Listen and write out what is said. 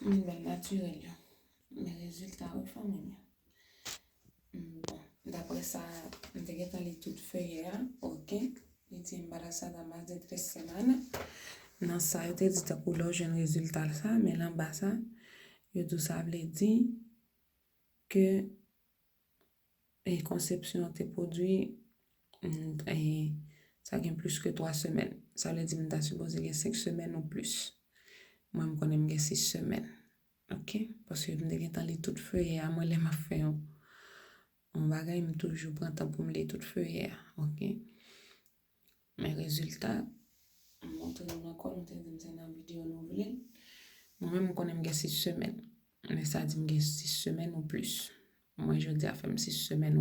Ben naturel yo. Men rezultat ou famille. Bon, d'après ça, on te get li tout feuille ok. Il dit embarazada más de 3 semaines. Nan sa, yo te dit ta kou lò jeune résultat ça, mais là bas ça, yo tout ça vle di que conception te produit ça gagne plus que 3 semaines. Ça veut dire que tu supposé gagner 5 semaines ou plus. Moi, je connais gagner 6 semaines. Ok? Parce que je me dis toute feuille à moi, les ma fait on bagaille, je toujours prendre temps pour me lire toute feuille. Ok? Mes résultats, montre nous encore, nous te disons dans la vidéo nouvelle. Moi-même, je connais gagner 6 semaines. Mais ça dit que 6 semaines ou plus. Moi, je dis à faire 6 semaines